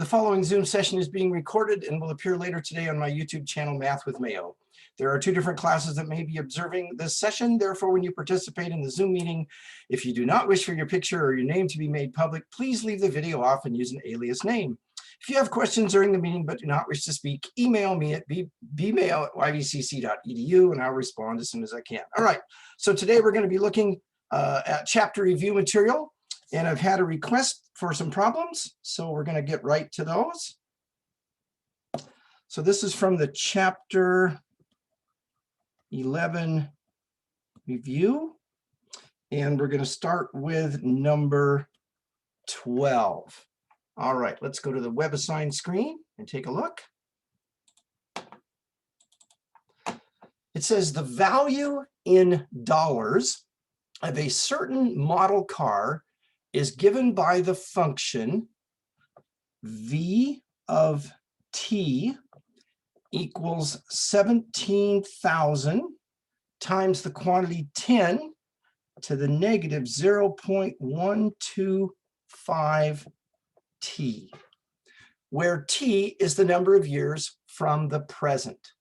The following Zoom session is being recorded and will appear later today on my YouTube channel, Math with Mayo. There are two different classes that may be observing this session. Therefore, when you participate in the Zoom meeting, if you do not wish for your picture or your name to be made public, please leave the video off and use an alias name. If you have questions during the meeting but do not wish to speak, email me at bmail@ybcc.edu and I'll respond as soon as I can. All right, so today we're going to be looking at chapter review material. And I've had a request for some problems, so we're going to get right to those. So this is from the chapter 11 review, and we're going to start with number 12. All right, let's go to the Webassign screen and take a look. It says the value in dollars of a certain model car is given by the function v of t equals 17,000 times the quantity 10 to the negative 0.125 t, where t is the number of years from the present.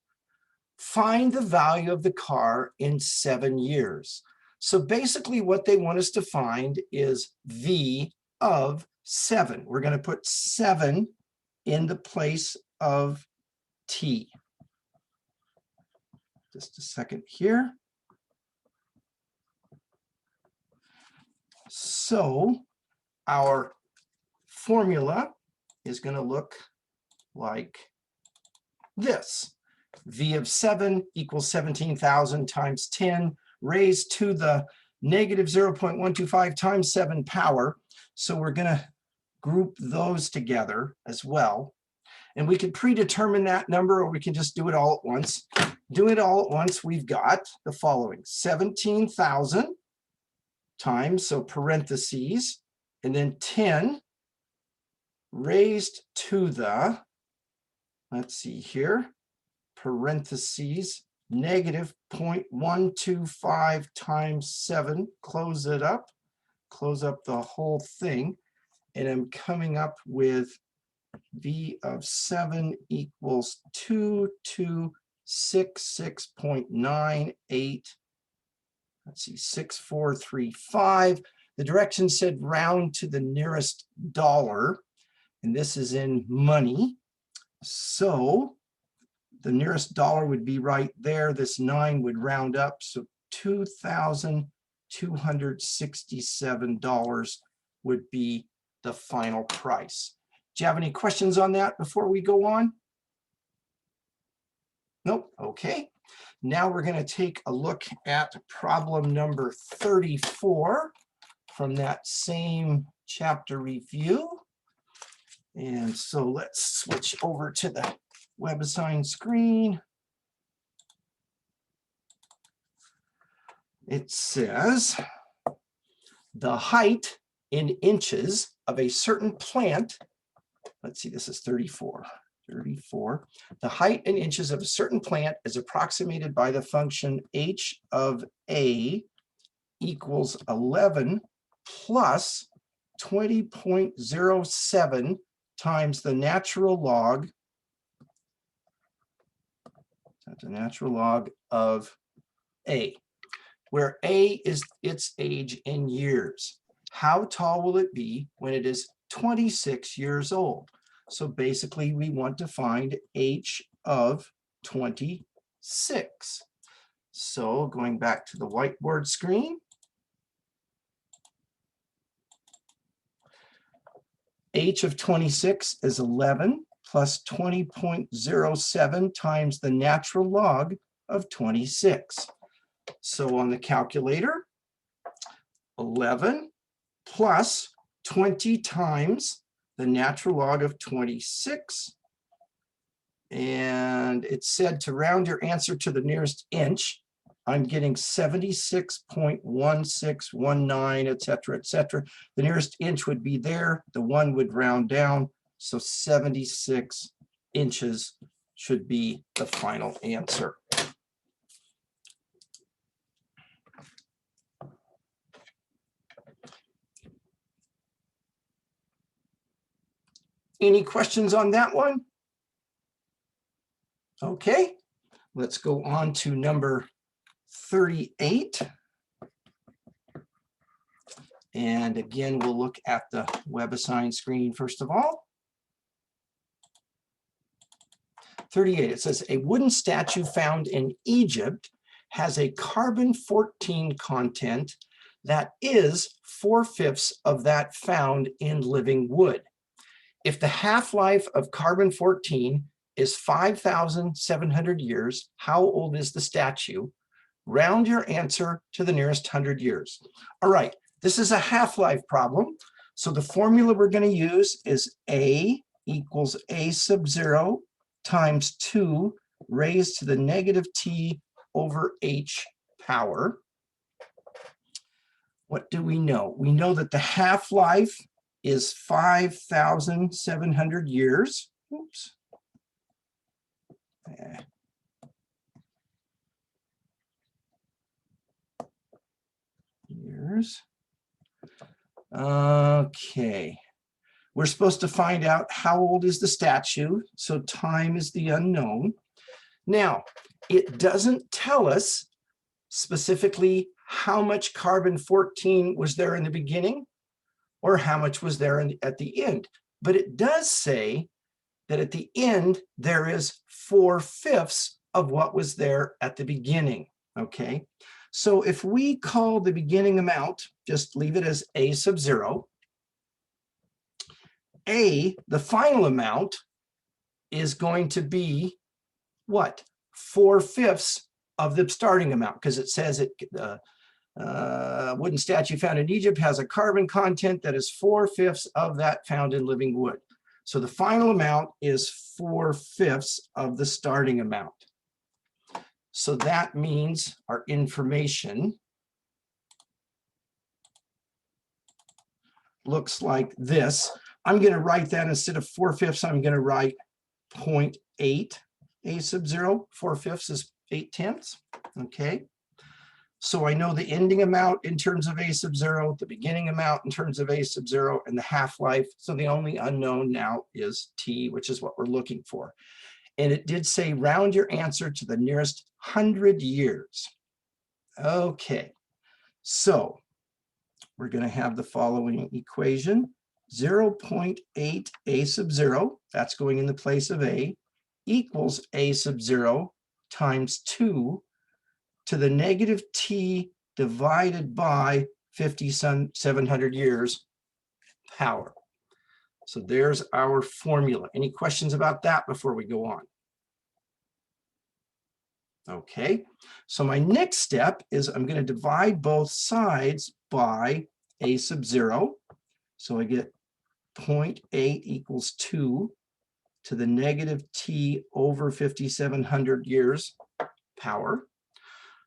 Find the value of the car in 7 years. So basically what they want us to find is v of 7. We're going to put 7 in the place of t. Just a second here. So our formula is going to look like this. V of 7 equals 17,000 times 10 raised to the negative 0.125 times 7 power. So we're going to group those together as well. And we can predetermine that number, or we can just do it all at once. Doing it all at once, we've got the following: 17,000 times, so parentheses, and then 10 raised to the, let's see here, parentheses, negative 0.125 times 7, close it up, close up the whole thing, and I'm coming up with v of 7 equals 2266.98, let's see, 6435. The direction said round to the nearest dollar, and this is in money, so the nearest dollar would be right there. This 9 would round up, so $2,267 would be the final price. Do you have any questions on that before we go on? Nope. Okay. Now we're going to take a look at problem number 34 from that same chapter review. And so let's switch over to the Webassign screen. It says the height in inches of a certain plant, let's see, this is 34. The height in inches of a certain plant is approximated by the function h of a equals 11 plus 20.07 times the natural log of a, where a is its age in years. How tall will it be when it is 26 years old? So basically we want to find h of 26. So going back to the whiteboard screen, h of 26 is 11 plus 20.07 times the natural log of 26. So on the calculator, 11 plus 20 times the natural log of 26. And it said to round your answer to the nearest inch. I'm getting 76.1619, etc., etc. The nearest inch would be there. The 1 would round down. So 76 inches should be the final answer. Any questions on that one? Okay, let's go on to number 38. And again, we'll look at the Webassign screen first of all. 38, it says, a wooden statue found in Egypt has a carbon-14 content that is 4/5 of that found in living wood. If the half-life of carbon-14 is 5,700 years, how old is the statue? Round your answer to the nearest 100 years. All right, this is a half-life problem. So the formula we're going to use is A equals A sub 0 times 2 raised to the negative t over h power. What do we know? We know that the half-life is 5,700 years. Oops. Years. Okay. We're supposed to find out how old is the statue, so time is the unknown. Now, it doesn't tell us specifically how much carbon-14 was there in the beginning or how much was there at the end, but it does say that at the end there is 4/5 of what was there at the beginning, okay? So if we call the beginning amount, just leave it as A sub 0, A, the final amount, is going to be what? 4/5 of the starting amount, because it says it, wooden statue found in Egypt has a carbon content that is 4/5 of that found in living wood. So the final amount is 4/5 of the starting amount. So that means our information looks like this. I'm going to write that instead of 4/5, I'm going to write 0.8 A sub 0. 4/5 is 8/10. Okay. So I know the ending amount in terms of A sub 0, the beginning amount in terms of A sub 0, and the half-life. So the only unknown now is T, which is what we're looking for. And it did say round your answer to the nearest 100 years. Okay. So we're going to have the following equation. 0.8 A sub 0, that's going in the place of A, equals A sub 0 times 2 to the negative t divided by 5,700 years power. So there's our formula. Any questions about that before we go on? Okay, so my next step is I'm going to divide both sides by A sub 0. So I get 0.8 equals 2 to the negative t over 5,700 years power.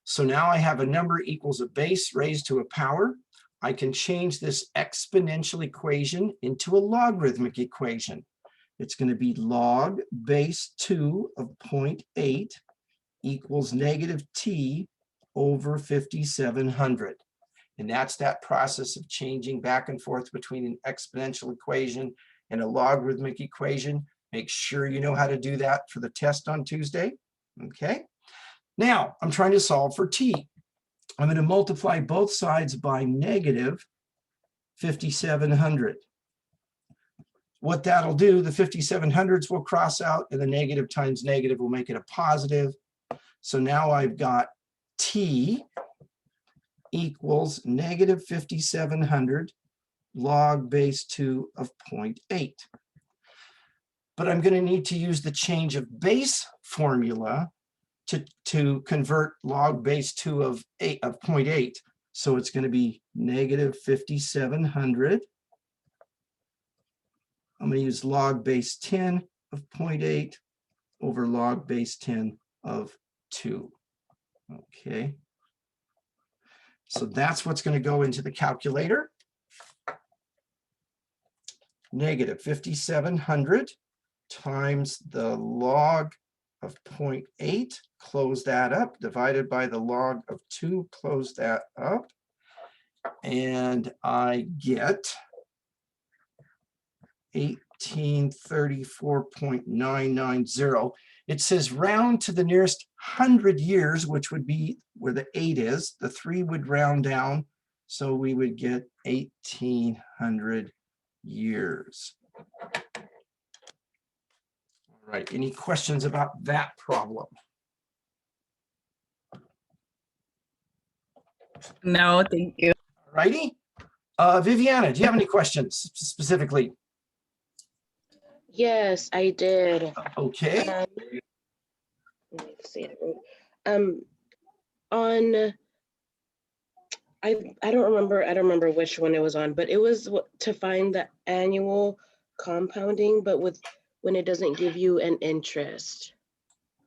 So now I have a number equals a base raised to a power. I can change this exponential equation into a logarithmic equation. It's going to be log base 2 of 0.8 equals negative t over 5,700. And that's that process of changing back and forth between an exponential equation and a logarithmic equation. Make sure you know how to do that for the test on Tuesday. Okay. Now I'm trying to solve for t. I'm going to multiply both sides by negative 5,700. What that'll do, the 5,700s will cross out and the negative times negative will make it a positive. So now I've got t equals negative 5,700 log base 2 of 0.8. But I'm going to need to use the change of base formula to convert log base 2 of 0.8. So it's going to be negative 5,700. I'm going to use log base 10 of 0.8 over log base 10 of 2. Okay. So that's what's going to go into the calculator. Negative 5,700 times the log of 0.8, close that up, divided by the log of 2, close that up, and I get 8 1834.990. It says round to the nearest 100 years, which would be where the 8 is. The 3 would round down, so we would get 1800 years. All right, any questions about that problem? No, thank you. All righty. Viviana, do you have any questions specifically? Yes, I did. Okay. Let me see. On I don't remember which one it was on, but it was to find the annual compounding, but when it doesn't give you an interest.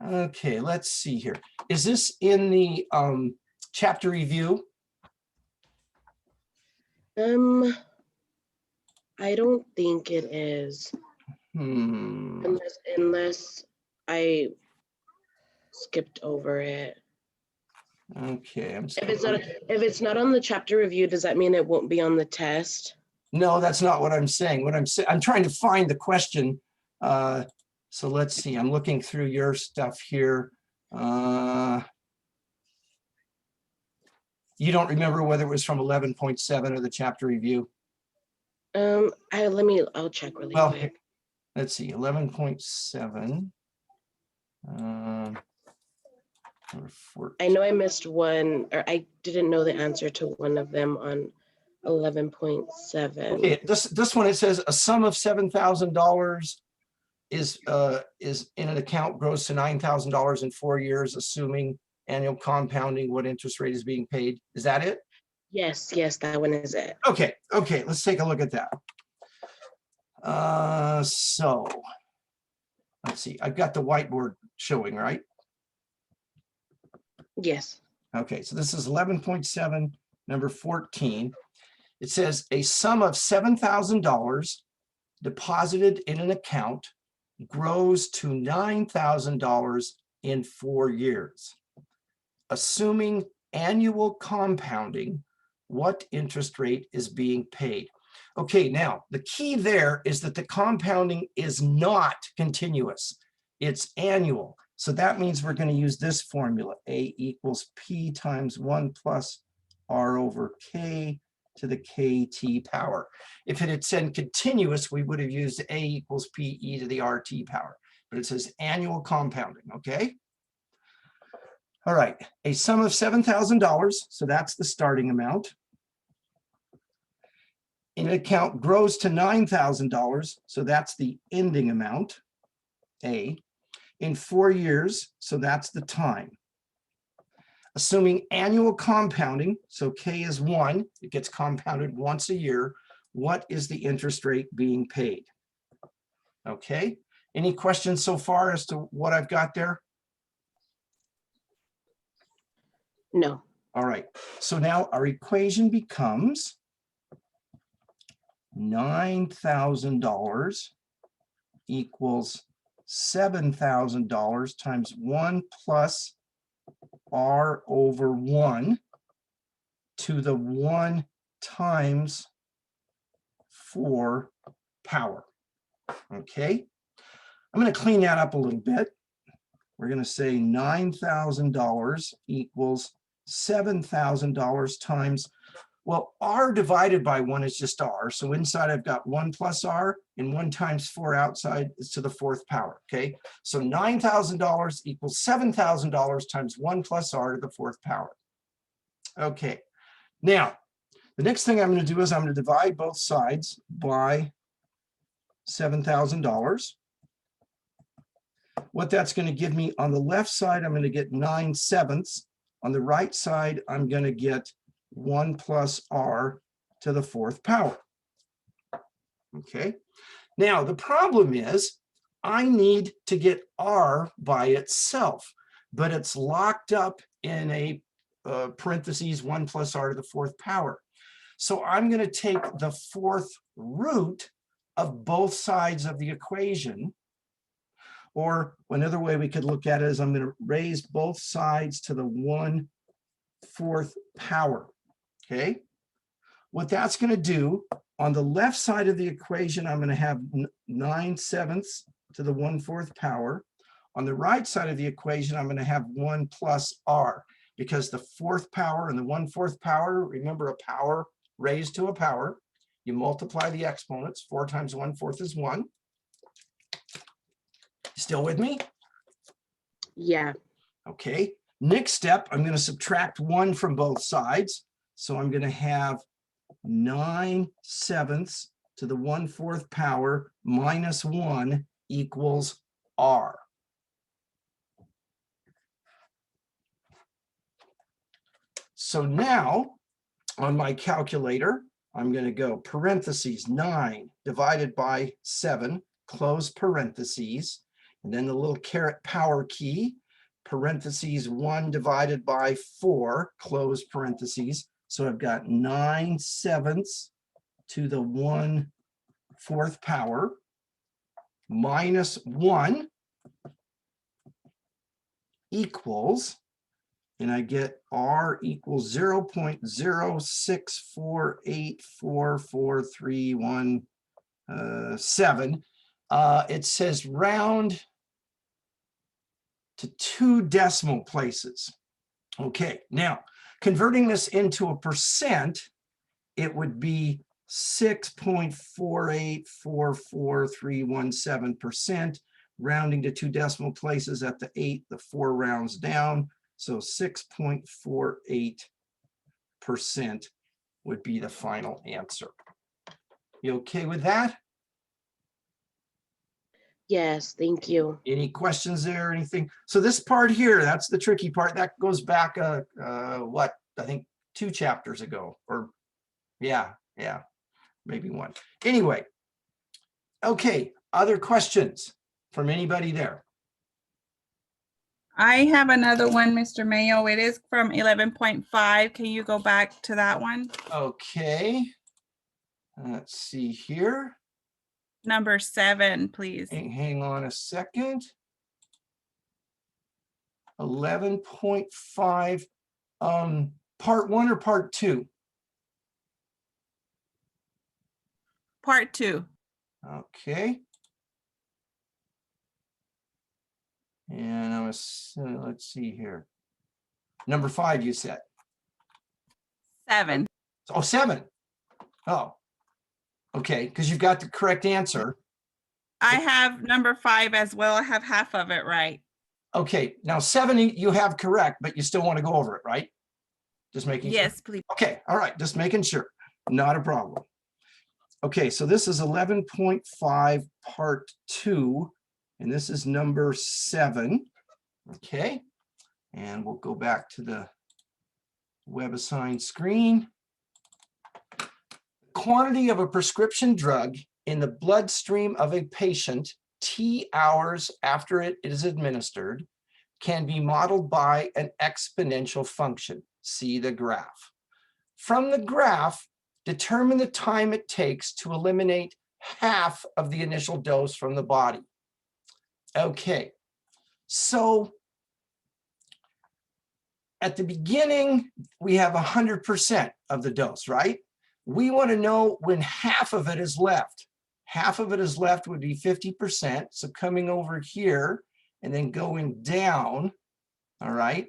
Okay, let's see here. Is this in the chapter review? I don't think it is. Unless I skipped over it. Okay, If it's not on the chapter review, does that mean it won't be on the test? No, that's not what I'm saying. What I'm saying, I'm trying to find the question. So let's see. I'm looking through your stuff here. You don't remember whether it was from 11.7 or the chapter review? I'll check really quick. Let's see, 11.7. I know I missed one, or I didn't know the answer to one of them on 11.7. Okay, this one, it says a sum of $7,000 is in an account grows to $9,000 in 4 years, assuming annual compounding. What interest rate is being paid? Is that it? Yes, that one is it. Okay, let's take a look at that. So let's see. I've got the whiteboard showing, right? Yes. Okay, so this is 11.7, number 14. It says a sum of $7,000 deposited in an account grows to $9,000 in 4 years. Assuming annual compounding, what interest rate is being paid? Okay, now the key there is that the compounding is not continuous. It's annual. So that means we're going to use this formula, A equals P times 1 plus R over K to the KT power. If it had said continuous, we would have used A equals P e to the RT power. But it says annual compounding, okay? All right, a sum of $7,000, so that's the starting amount. An account grows to $9,000, so that's the ending amount, A. In 4 years, so that's the time. Assuming annual compounding, so K is 1, it gets compounded once a year, what is the interest rate being paid? Okay, any questions so far as to what I've got there? No. All right, so now our equation becomes $9,000 equals $7,000 times 1 plus R over 1 to the 1 times 4 power. Okay, I'm going to clean that up a little bit. We're going to say $9,000 equals $7,000 times, well, R divided by 1 is just R. So inside I've got 1 plus R, and 1 times 4 outside is to the 4th power, okay? So $9,000 equals $7,000 times 1 plus R to the 4th power. Okay, now, the next thing I'm going to do is I'm going to divide both sides by $7,000. What that's going to give me on the left side, I'm going to get 9/7. On the right side, I'm going to get 1 plus R to the 4th power. Okay, now the problem is I need to get R by itself, but it's locked up in a parentheses 1 plus R to the 4th power. So I'm going to take the 4th root of both sides of the equation, or another way we could look at it is I'm going to raise both sides to the 1/4 power. Okay, what that's going to do on the left side of the equation, I'm going to have 9/7 to the 1/4 power. On the right side of the equation, I'm going to have 1 plus r, because the 4th power and the 1/4 power, remember a power raised to a power, you multiply the exponents. 4 times 1/4 is 1. Still with me? Yeah. Okay, next step, I'm going to subtract 1 from both sides. So I'm going to have 9/7 to the 1/4 power minus 1 equals r. So now on my calculator, I'm going to go parentheses 9 divided by 7, close parentheses, and then the little caret power key, parentheses 1 divided by 4, close parentheses. So I've got 9/7 to the 1/4 power minus 1 equals, and I get r equals 0.0648443117. It says round to 2 decimal places. Okay, now converting this into a percent, it would be 6.4844317%, rounding to 2 decimal places. At the 8, the 4 rounds down. So 6.48% would be the final answer. You okay with that? Yes, thank you. Any questions there, anything? So this part here, that's the tricky part. That goes back, what, I think 2 chapters ago, or yeah, maybe 1. Anyway, okay, other questions from anybody there? I have another one, Mr. Mayo. It is from 11.5. Can you go back to that one? Okay, let's see here. Number 7, please. Hang on a second. 11.5, part 1 or part 2? Part 2. Okay. And let's see here. Number 5, you said. 7. Oh, 7. Oh, okay, because you've got the correct answer. I have number 5 as well. I have half of it right. Okay, now 7 you have correct, but you still want to go over it, right? Just making sure. Yes, please. Okay, all right, just making sure. Not a problem. Okay, so this is 11.5 part 2, and this is number 7. Okay, and we'll go back to the Webassign screen. Quantity of a prescription drug in the bloodstream of a patient T hours after it is administered can be modeled by an exponential function. See the graph. From the graph, determine the time it takes to eliminate half of the initial dose from the body. Okay, so at the beginning, we have 100% of the dose, right? We want to know when half of it is left. Half of it is left would be 50%. So coming over here and then going down, all right?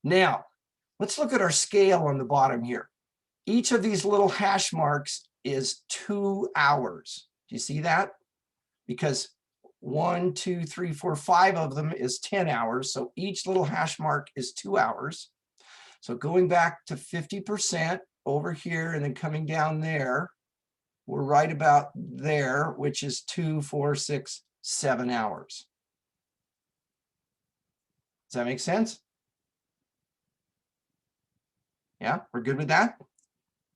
Now, let's look at our scale on the bottom here. Each of these little hash marks is 2 hours. Do you see that? Because 1, 2, 3, 4, 5 of them is 10 hours. So each little hash mark is 2 hours. So going back to 50% over here and then coming down there, we're right about there, which is 2, 4, 6, 7 hours. Does that make sense? Yeah, we're good with that?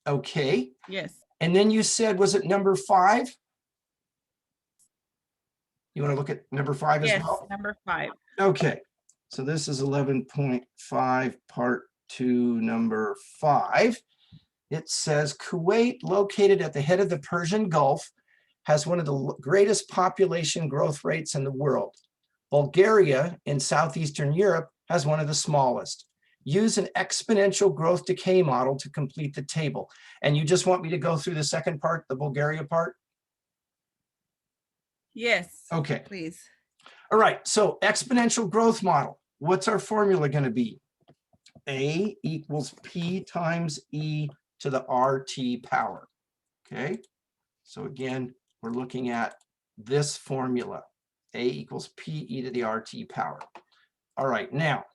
Okay. Yes. And then you said, was it number 5? You want to look at number 5 as Yes, well? number 5. Okay, so this is 11.5 part 2, number 5. It says Kuwait, located at the head of the Persian Gulf, has one of the greatest population growth rates in the world. Bulgaria in southeastern Europe has one of the smallest. use an exponential growth decay model to complete the table. And you just want me to go through the second part, the Bulgaria part? Yes. Okay. Please. All right, so exponential growth model. What's our formula going to be? A equals P times E to the RT power. Okay, so again, we're looking at this formula. A equals PE to the RT power. All right, now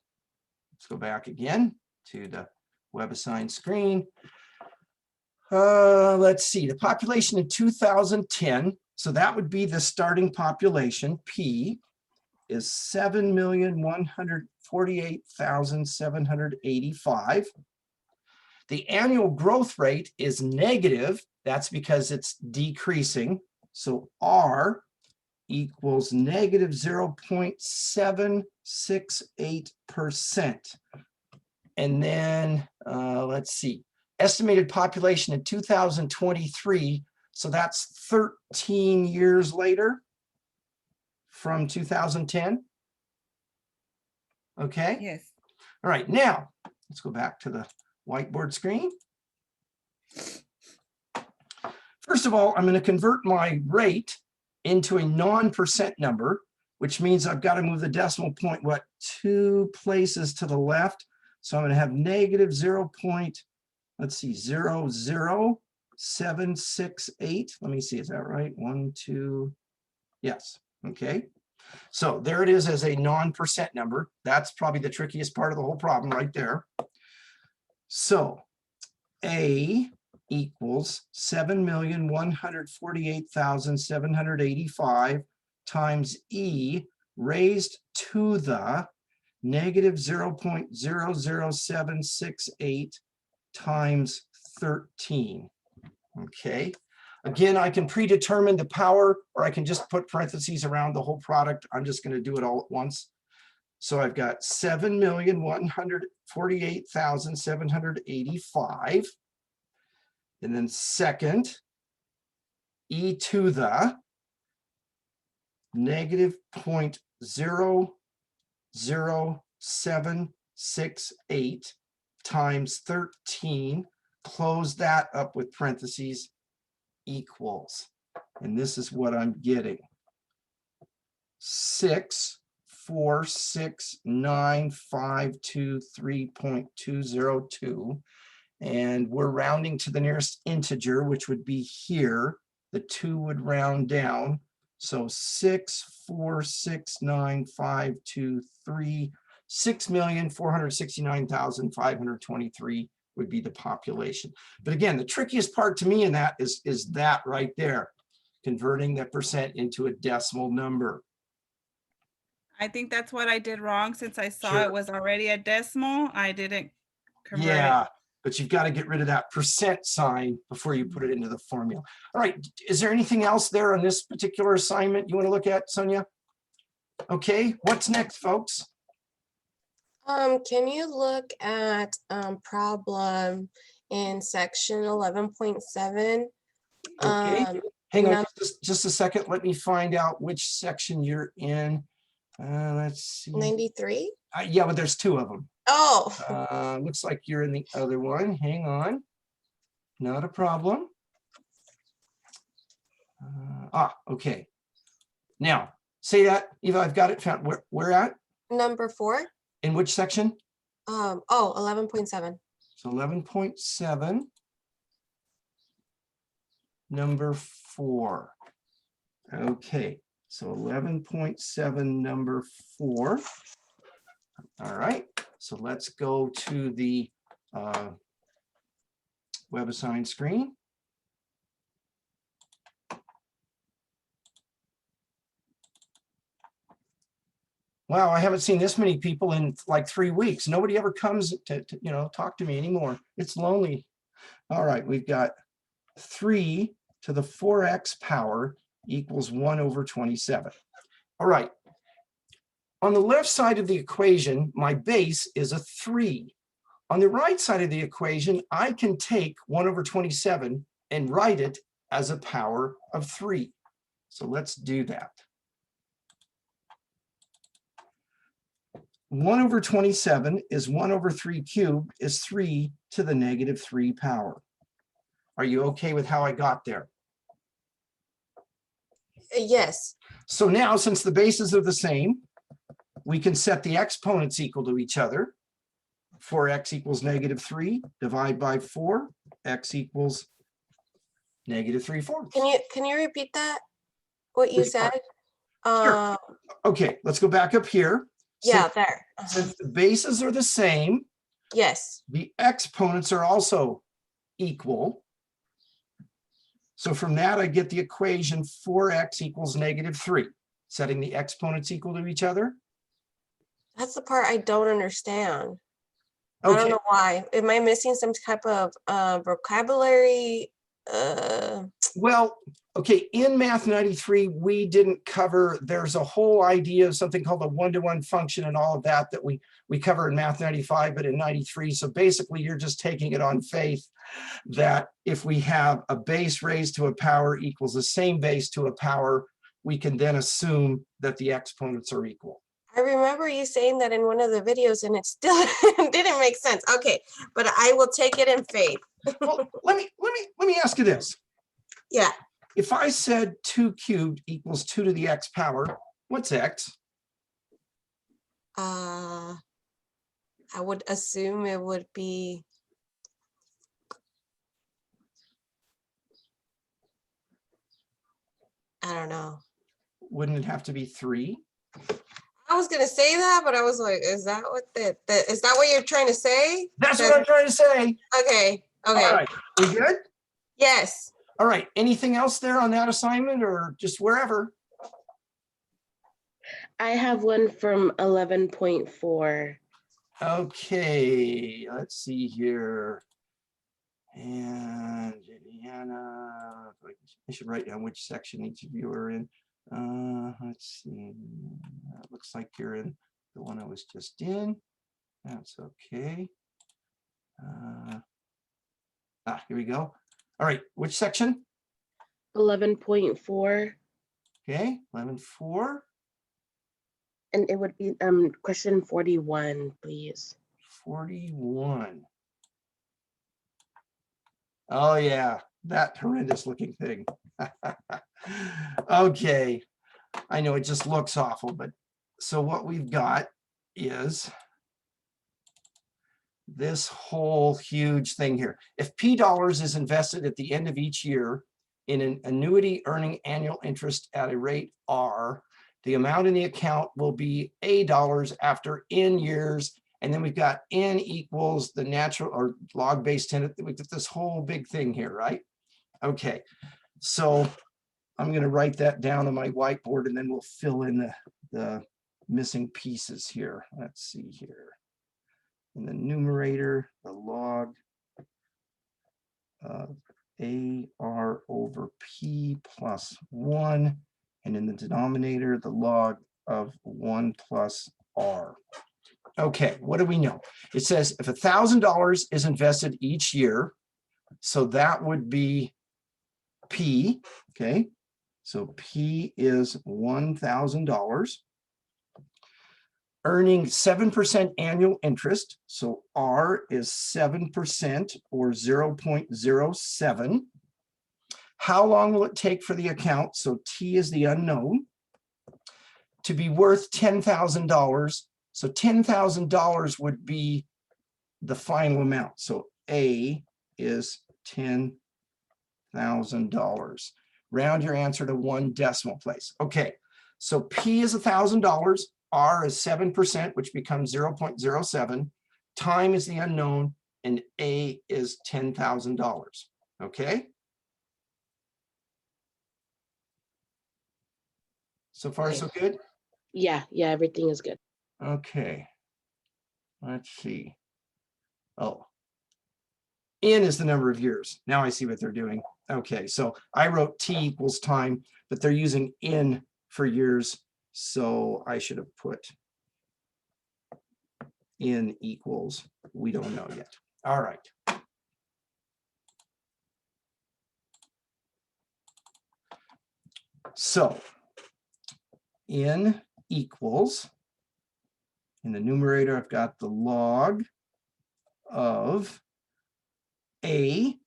let's go back again to the Webassign screen. Let's see, the population in 2010. So that would be the starting population. P is 7,148,785. The annual growth rate is negative. That's because it's decreasing. So R equals negative 0.768%. And then let's see, estimated population in 2023. So that's 13 years later from 2010. Okay. Yes. All right. Now let's go back to the whiteboard screen. First of all, I'm going to convert my rate into a non-percent number, which means I've got to move the decimal point, 2 places to the left. So I'm going to have negative 0.00768. Let me see, is that right? 1, 2, yes. Okay. So there it is as a non-percent number. That's probably the trickiest part of the whole problem right there. So A equals 7,148,785 times E raised to the negative 0.00768 times 13. Okay. Again, I can predetermine the power, or I can just put parentheses around the whole product. I'm just going to do it all at once. So I've got 7,148,785. And then second, E to the negative 0.00768 times 13. Close that up with parentheses, equals. And this is what I'm getting. 6469523.202. And we're rounding to the nearest integer, which would be here. The 2 would round down. So 6469523, 6,469,523 would be the population. But again, the trickiest part to me in that is that right there, converting that percent into a decimal number. I think that's what I did wrong, since I saw Sure. it was already a decimal. I didn't convert Yeah, it. but you've got to get rid of that percent sign before you put it into the formula. All right, is there anything else there on this particular assignment you want to look at, Sonia? Okay, what's next, folks? Can you look at problem in section 11.7? Okay, hang on num- just a second. Let me find out which section you're in. Let's see. 93? Yeah, but there's 2 of them. Oh, Looks like you're in the other one. Hang on. Not a problem. Okay. Now, say that, Eva, I've got it found. Where at? number 4. In which section? 11.7. So 11.7, number 4. Okay, so 11.7, number 4. All right, so let's go to the Webassign screen. Wow, I haven't seen this many people in like 3 weeks. Nobody ever comes to talk to me anymore. It's lonely. All right, we've got 3 to the 4x power equals 1 over 27. All right. On the left side of the equation, my base is a 3. On the right side of the equation, I can take 1 over 27 and write it as a power of 3. So let's do that. 1 over 27 is 1 over 3 cubed is 3 to the negative 3 power. Are you okay with how I got there? Yes. So now, since the bases are the same, we can set the exponents equal to each other. 4x equals negative 3, divide by 4, x equals negative 3/4. Can you repeat that? What you Which part? said? Sure. Okay, let's go back up here. Yeah, Since, there. since the bases are the same, Yes. the exponents are also equal. So from that, I get the equation 4x equals negative 3, setting the exponents equal to each other. That's the part I don't understand. I don't Okay, know why. Am I missing some type of vocabulary? well, okay, in Math 93, we didn't cover, there's a whole idea of something called a one-to-one function and all of that that we cover in Math 95, but in 93. So basically, you're just taking it on faith that if we have a base raised to a power equals the same base to a power, we can then assume that the exponents are equal. I remember you saying that in one of the videos and it still didn't make sense. Okay, but I will take it in faith. Well, let me ask you this. Yeah. If I said 2 cubed equals 2 to the x power, what's x? I would assume it would be I don't know. Wouldn't it have to be 3? I was gonna say that, but I was like, is that what is that what you're trying to say? That's what I'm trying to say. Okay. All Okay. right, we good? Yes. All right, anything else there on that assignment or just wherever? I have one from 11.4. Okay, let's see here. And Indiana, I should write down which section each of you are in. Let's see. It looks like you're in the one I was just in. That's okay. Here we go. All right, which section? 11.4. Okay, 11.4. And it would be question 41, please. 41. Oh yeah, that horrendous looking thing. Okay, I know it just looks awful, but so what we've got is this whole huge thing here. If P dollars is invested at the end of each year in an annuity earning annual interest at a rate R, the amount in the account will be A dollars after N years. And then we've got N equals the natural or log-based tenant. We get this whole big thing here, right? Okay, so I'm going to write that down on my whiteboard and then we'll fill in the missing pieces here. Let's see here. In the numerator, the log of AR over P plus 1. And in the denominator, the log of 1 plus R. Okay, what do we know? It says if $1,000 is invested each year, so that would be P, okay? So P is $1,000. Earning 7% annual interest, so R is 7% or 0.07. How long will it take for the account, so T is the unknown, to be worth $10,000? So $10,000 would be the final amount. So A is $10,000. Round your answer to 1 decimal place. Okay, so P is $1,000. R is 7%, which becomes 0.07. Time is the unknown, and A is $10,000. Okay? So far, so good? Yeah, everything is good. Okay. Let's see. Oh. N is the number of years. Now I see what they're doing. Okay, so I wrote T equals time, but they're using N for years. So I should have put N equals, we don't know yet. All right. So N equals, In the numerator, I've got the log of A,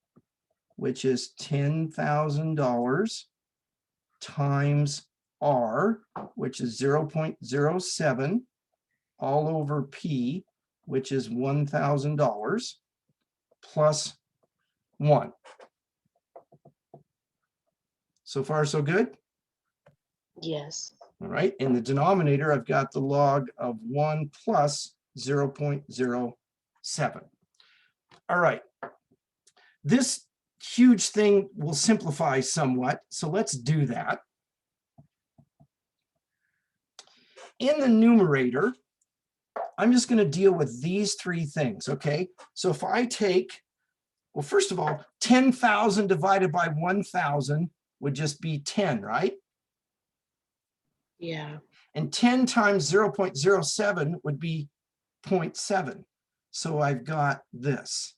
which is $10,000 times R, which is 0.07, all over P, which is $1,000, plus 1. So far, so good? Yes. All right, in the denominator, I've got the log of 1 plus 0.07. All right, this huge thing will simplify somewhat, so let's do that. In the numerator, I'm just going to deal with these three things, okay? So if I take, well, first of all, 10,000 divided by 1,000 would just be 10, right? Yeah. And 10 times 0.07 would be 0.7. So I've got this.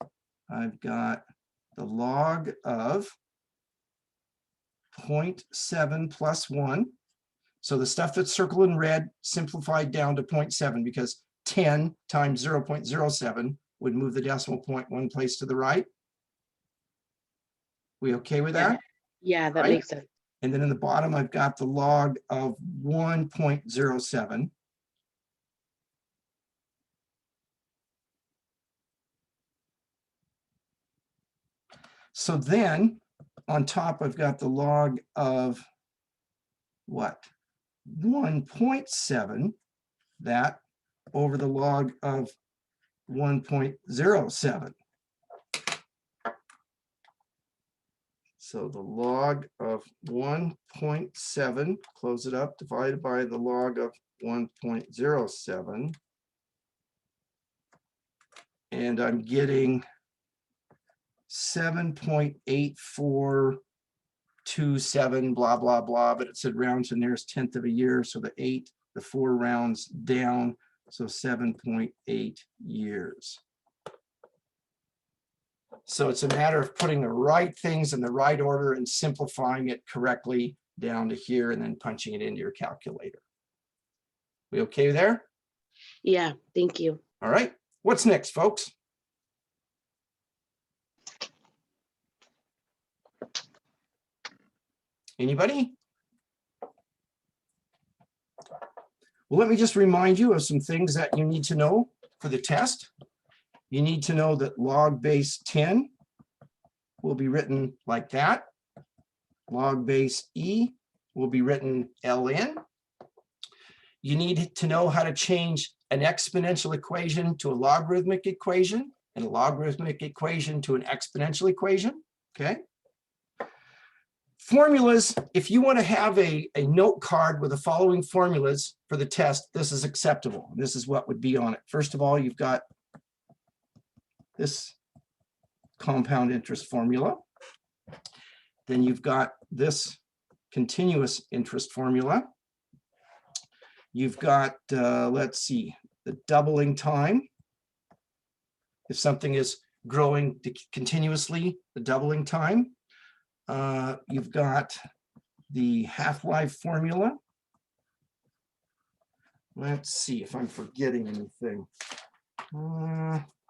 I've got the log of 0.7 plus 1. So the stuff that's circled in red simplified down to 0.7 because 10 times 0.07 would move the decimal point one place to the right. We okay with that? Yeah, that Right? makes sense. And then in the bottom, I've got the log of 1.07. So then on top, I've got the log of what? 1.7, that over the log of 1.07. So the log of 1.7, close it up, divided by the log of 1.07. And I'm getting 7.8427, blah, blah, blah, but it said round to nearest tenth of a year. So the 4 rounds down, so 7.8 years. So it's a matter of putting the right things in the right order and simplifying it correctly down to here and then punching it into your calculator. We okay there? Yeah, thank you. All right. What's next, folks? Anybody? Well, let me just remind you of some things that you need to know for the test. You need to know that log base 10 will be written like that. Log base E will be written ln. You need to know how to change an exponential equation to a logarithmic equation and a logarithmic equation to an exponential equation, okay? Formulas, if you want to have a note card with the following formulas for the test, this is acceptable. This is what would be on it. First of all, you've got this compound interest formula. Then you've got this continuous interest formula. You've got, let's see, the doubling time. If something is growing continuously, the doubling time. You've got the half-life formula. Let's see if I'm forgetting anything.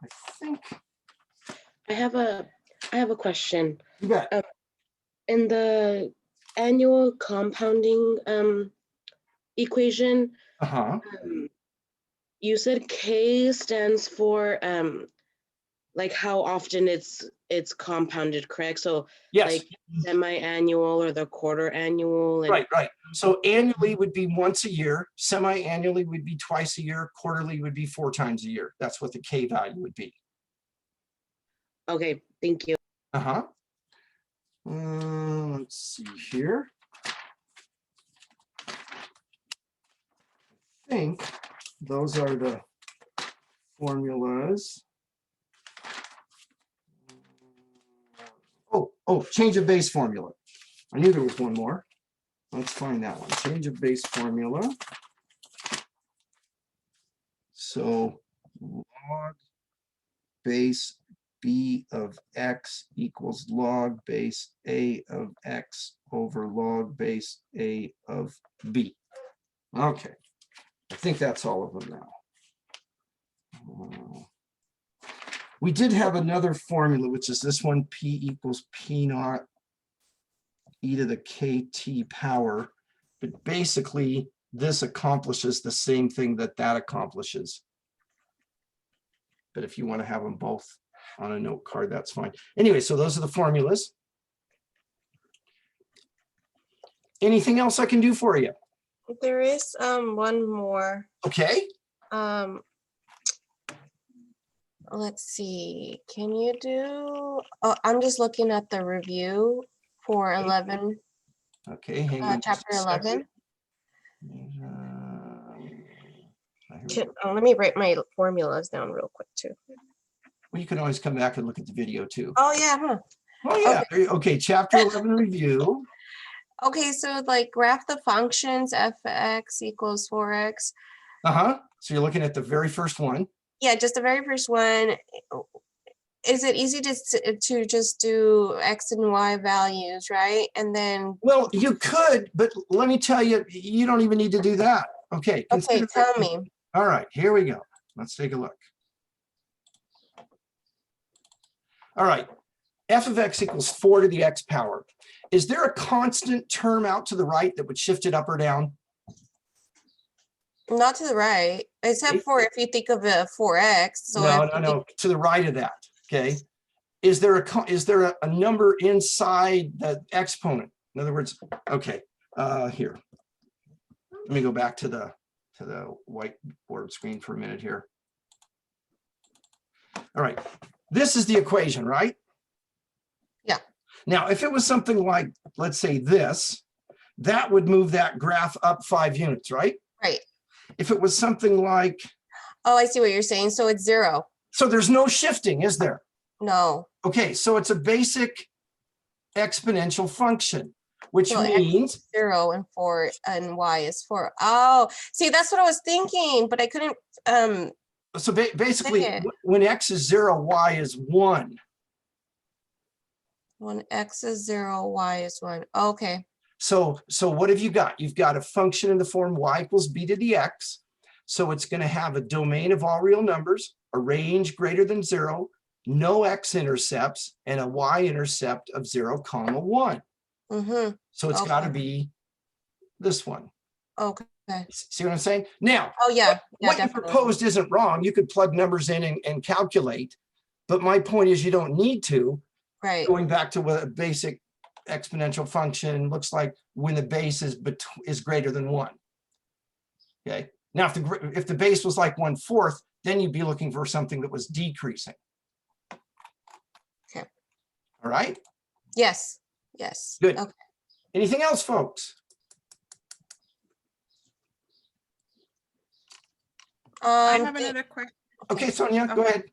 I think. I have a question. You bet. In the annual compounding equation, you said K stands for like how often it's compounded, correct? So Yes. like semi-annual or the quarter annual. And Right. So annually would be once a year, semi-annually would be twice a year, quarterly would be 4 times a year. That's what the K value would be. Okay, thank you. Let's see here. I think those are the formulas. Oh, change of base formula. I knew there was one more. Let's find that one. Change of base formula. So log base B of X equals log base A of X over log base A of B. Okay, I think that's all of them now. We did have another formula, which is this one, P equals P naught e to the KT power. But basically, this accomplishes the same thing that that accomplishes. But if you want to have them both on a note card, that's fine. Anyway, so those are the formulas. Anything else I can do for you? There is one more. Okay. Let's see. Can you do? Oh, I'm just looking at the review for 11, Okay, hang on. just chapter a second. 11. Let me write my formulas down real quick too. Well, you can always come back and look at the video too. Oh yeah, huh? Oh yeah. Okay, chapter 11 review. Okay, so like graph the functions f(x) equals 4x. So you're looking at the very first one. Yeah, just the very first one. Is it easy to just do x and y values, right? And then, Well, you could, but let me tell you, you don't even need to do that. Okay. okay, consider tell that- me. All right, here we go. Let's take a look. All right, f of x equals 4 to the x power. Is there a constant term out to the right that would shift it up or down? Not to the right, except for if you think of a 4x. So No, if no, you no, to the right of that, okay? Is there a number inside the exponent? In other words, okay, here. Let me go back to the whiteboard screen for a minute here. All right, this is the equation, right? Yeah. Now, if it was something like, let's say this, that would move that graph up 5 units, right? Right. If it was something like, Oh, I see what you're saying. So it's 0. so there's no shifting, is there? No. Okay, so it's a basic exponential function, which So x means, is 0 and 4 and y is 4. Oh, see, that's what I was thinking, but I couldn't. so basically, Okay. when x is 0, y is 1. When x is 0, y is 1. Okay. So what have you got? You've got a function in the form y equals b to the x. So it's going to have a domain of all real numbers, a range greater than 0, no x-intercepts, and a y-intercept of 0, 1. Mm-hmm. So it's got to Okay. be this one. Okay. See what I'm saying? Now, Oh, yeah. Yeah, what you definitely. proposed isn't wrong. You could plug numbers in and calculate. But my point is you don't need to. Right. Going back to what a basic exponential function looks like when the base is greater than 1. Okay. Now, if the base was like 1/4, then you'd be looking for something that was decreasing. Okay. All right. Yes. Yes. Good. Okay. Anything else, folks? I have another question. Okay, Sonia, go ahead.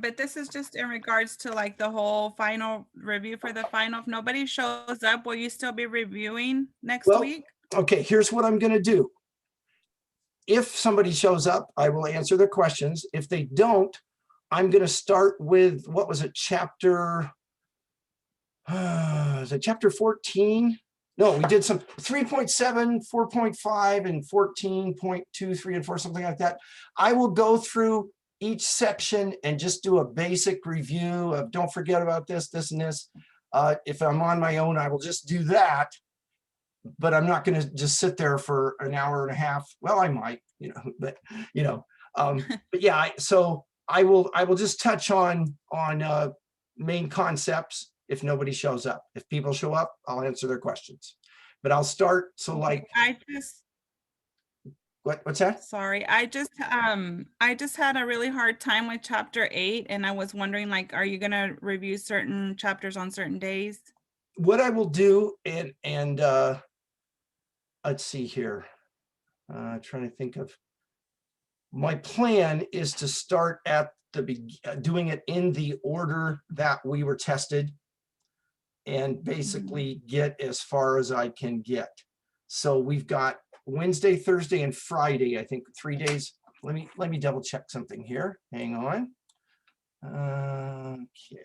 But this is just in regards to like the whole final review for the final. If nobody shows up, will you still be reviewing next Well, week? Okay, here's what I'm going to do. If somebody shows up, I will answer their questions. If they don't, I'm going to start with, what was it, chapter, is it chapter 14? No, we did some 3.7, 4.5, and 14.2, 3, and 4, something like that. I will go through each section and just do a basic review of, don't forget about this, this, and this. If I'm on my own, I will just do that. But I'm not going to just sit there for an hour and a half. Well, I might, but but yeah. So I will just touch on main concepts if nobody shows up. If people show up, I'll answer their questions. But I'll start. So like, what's that? Sorry, I just had a really hard time with chapter 8, and I was wondering, like, are you gonna review certain chapters on certain days? What I will do, and let's see here. Trying to think of. My plan is to start at doing it in the order that we were tested, and basically get as far as I can get. So we've got Wednesday, Thursday, and Friday, I think 3 days. Let me double check something here. Hang on. Okay.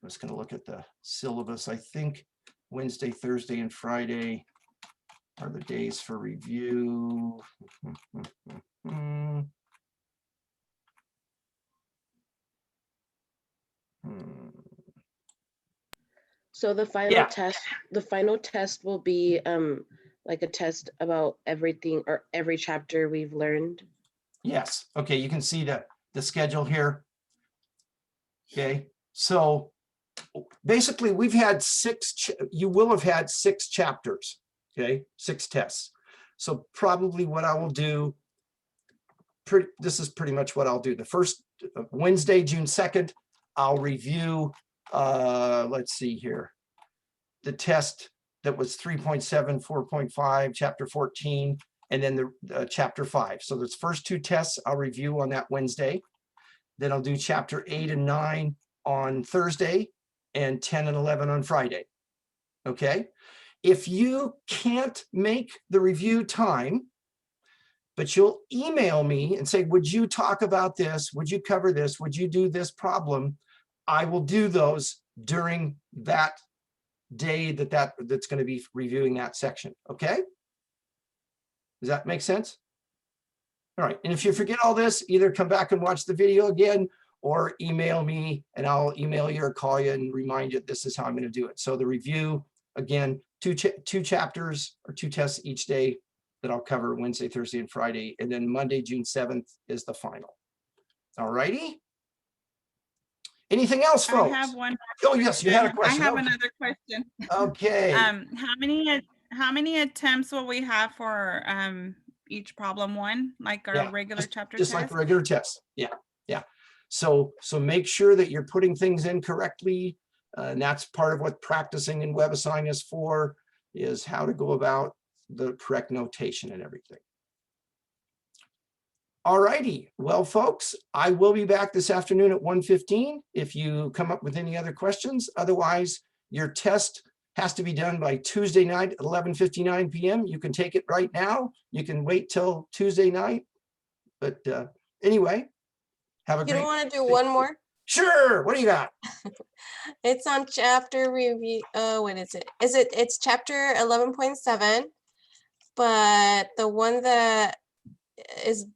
I'm just going to look at the syllabus. I think Wednesday, Thursday, and Friday are the days for review. So the final Yeah. test will be like a test about everything or every chapter we've learned. Yes, okay, you can see the schedule here. Okay, so basically we've had you will have had 6 chapters, okay, 6 tests. So probably what I will do, this is pretty much what I'll do. The first Wednesday, June 2nd, I'll review, let's see here, the test that was 3.7, 4.5, chapter 14, and then the chapter 5. So those first 2 tests I'll review on that Wednesday. Then I'll do chapter 8 and 9 on Thursday and 10 and 11 on Friday. Okay. If you can't make the review time, but you'll email me and say, would you talk about this? Would you cover this? Would you do this problem? I will do those during that day that's going to be reviewing that section. Okay. Does that make sense? All right. And if you forget all this, either come back and watch the video again or email me and I'll email you or call you and remind you this is how I'm going to do it. So the review, again, two chapters or 2 tests each day that I'll cover Wednesday, Thursday, and Friday. And then Monday, June 7th is the final. All righty. Anything else, folks? I have one. Oh, yes, you had a question. I have Okay. another question. Okay. How many attempts will we have for each problem one, like our Yeah, regular chapter just test? like the regular test. Yeah, yeah. So make sure that you're putting things in correctly. And that's part of what practicing in Webassign is for, is how to go about the correct notation and everything. All righty. Well, folks, I will be back this afternoon at 1:15 if you come up with any other questions. Otherwise, your test has to be done by Tuesday night at 11:59 p.m. You can take it right now. You can wait till Tuesday night. But anyway, have a You great. don't want to do one more? Sure. What do you got? It's on chapter review. Oh, what is it? It's chapter 11.7, but the one that is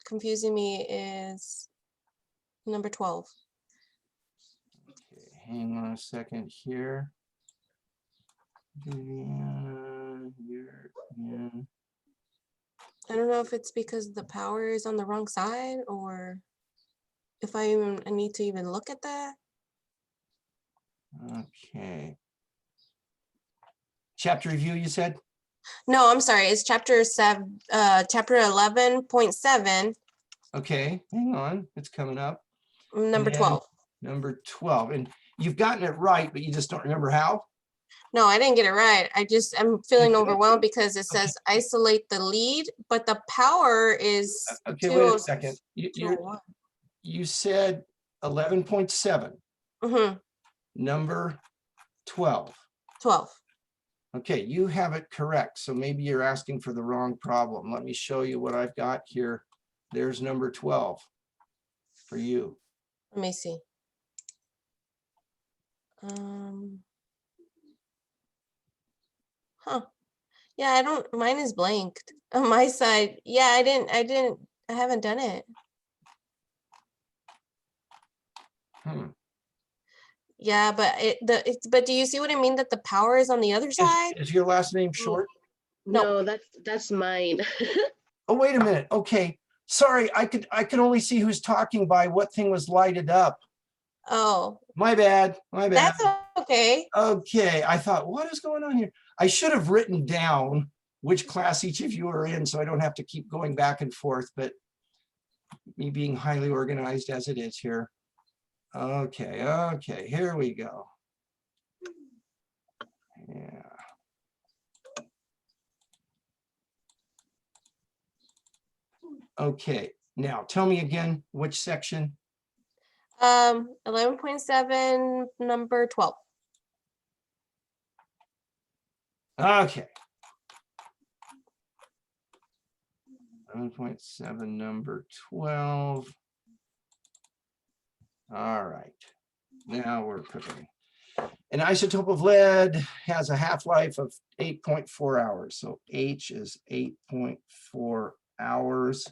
confusing me is number 12. Okay, hang on a second here. Viviana, here, yeah. I don't know if it's because the power is on the wrong side or if I need to even look at that. Okay. Chapter review, you said? No, I'm sorry. It's chapter 11.7, Okay, hang on. It's coming up. number And 12. Number 12. And you've gotten it right, but you just don't remember how? No, I didn't get it right. I'm feeling didn't? overwhelmed because it says isolate the lead, but the power is Okay, wait a second. 201. You said 11.7, Mm-hmm. number 12. 12. Okay, you have it correct. So maybe you're asking for the wrong problem. Let me show you what I've got here. There's number 12 for you. Let me see. Huh. Yeah, I don't, mine is blanked on my side. Yeah, I haven't done it. Yeah, but but do you see what I mean? That the power is on the other side? Is your last name short? No, that's mine. Oh, wait a minute. Okay. Sorry, I could only see who's talking by what thing was lighted up. Oh, My bad. My bad. that's okay. Okay. I thought, what is going on here? I should have written down which class each of you are in so I don't have to keep going back and forth, but me being highly organized as it is here. Okay, okay, here we go. Yeah. Okay, now tell me again which section. 11.7, number 12. Okay. 11.7, number 12. All right, now we're cooking. An isotope of lead has a half-life of 8.4 hours. So H is 8.4 hours.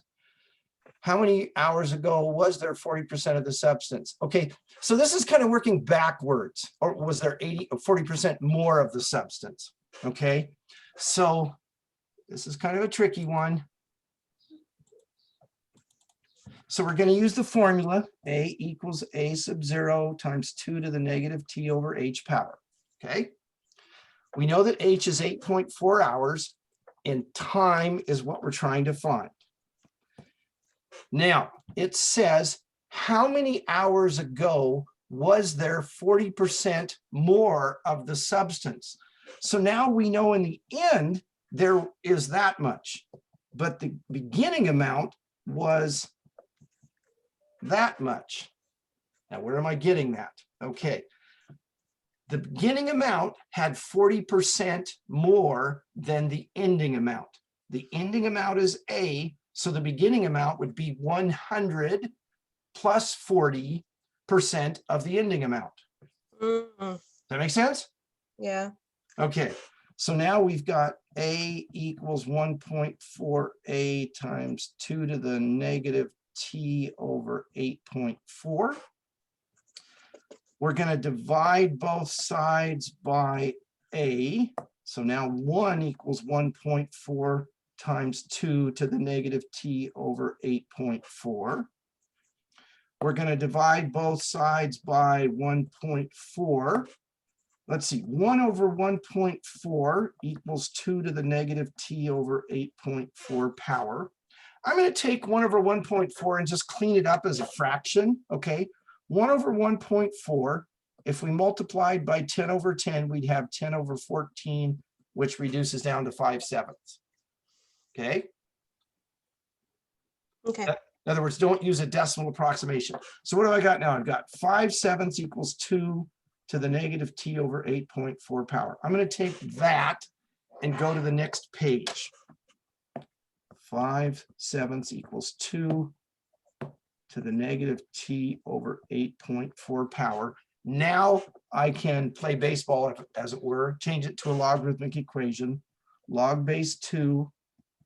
How many hours ago was there 40% of the substance? Okay, so this is kind of working backwards. Or was there 40% more of the substance? Okay, so this is kind of a tricky one. So we're going to use the formula A equals A sub 0 times 2 to the negative T over H power. Okay, we know that H is 8.4 hours and time is what we're trying to find. Now it says how many hours ago was there 40% more of the substance? So now we know in the end there is that much, but the beginning amount was that much. Now, where am I getting that? Okay. The beginning amount had 40% more than the ending amount. The ending amount is A, so the beginning amount would be 100 plus 40% of the ending amount. Mm, Does that make sense? yeah. Okay, so now we've got A equals 1.4A times 2 to the negative T over 8.4. We're going to divide both sides by A. So now 1 equals 1.4 times 2 to the negative T over 8.4. We're going to divide both sides by 1.4. Let's see, 1 over 1.4 equals 2 to the negative T over 8.4 power. I'm going to take 1 over 1.4 and just clean it up as a fraction, okay? 1 over 1.4, if we multiplied by 10 over 10, we'd have 10 over 14, which reduces down to 5/7. Okay? Okay. In other words, don't use a decimal approximation. So what do I got now? I've got 5/7 equals 2 to the negative T over 8.4 power. I'm going to take that and go to the next page. 5/7 equals 2 to the negative T over 8.4 power. Now I can play baseball, as it were, change it to a logarithmic equation. Log base 2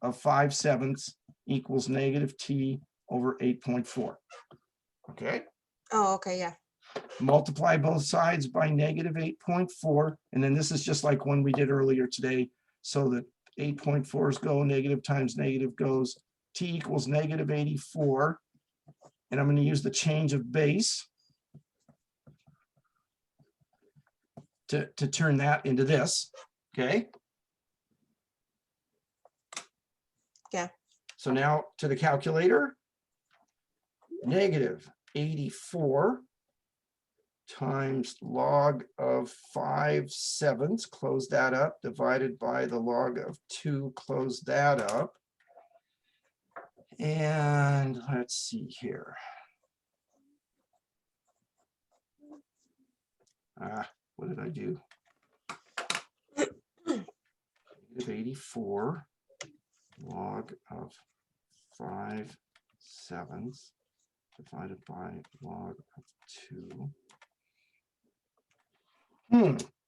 of 5/7 equals negative T over 8.4. Okay. Oh, okay, yeah. Multiply both sides by negative 8.4. And then this is just like one we did earlier today. So that 8.4s go, negative times negative goes, T equals negative 84. And I'm going to use the change of base to turn that into this. Okay. Yeah. So now to the calculator, negative 84 times log of 5/7, close that up, divided by the log of 2, close that up. And let's see here. What did I do? Negative 84 log of 5/7 divided by log of 2.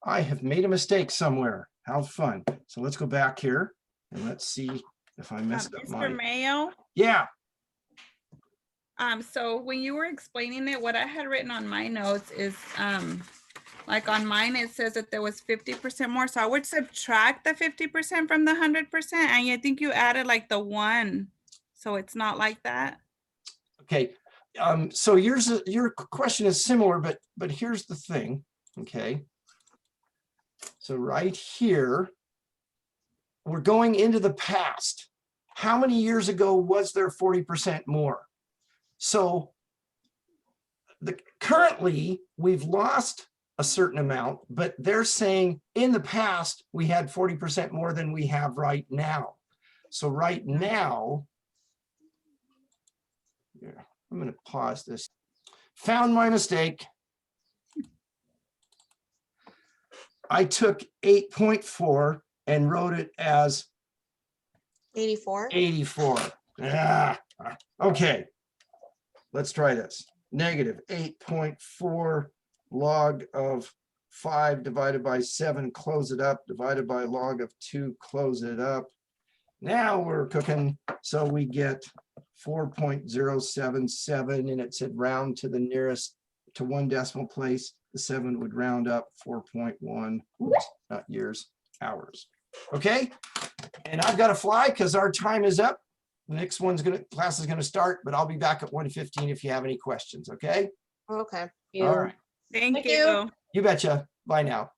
I have made a mistake somewhere. How fun. So let's go back here and let's see if I messed up Mr. my. Mayo, Yeah. so when you were explaining it, what I had written on my notes is, like on mine, it says that there was 50% more. So I would subtract the 50% from the 100%. And I think you added like the 1. So it's not like that. Okay. So your question is similar, but here's the thing. Okay. So right here, we're going into the past. How many years ago was there 40% more? So currently we've lost a certain amount, but they're saying in the past we had 40% more than we have right now. So right now, yeah, I'm going to pause this. Found my mistake. I took 8.4 and wrote it as 84. 84. Yeah. Okay. Let's try this. Negative 8.4 log of 5 divided by 7, close it up, divided by log of 2, close it up. Now we're cooking. So we get 4.077, and it said round to the nearest to 1 decimal place. The 7 would round up 4.1, oops, not years, hours. Okay, and I've got to fly because our time is up. The next class is gonna start, but I'll be back at 1:15 if you have any questions. Okay. Okay. All right. Thank Thank you. you. You betcha. Bye now.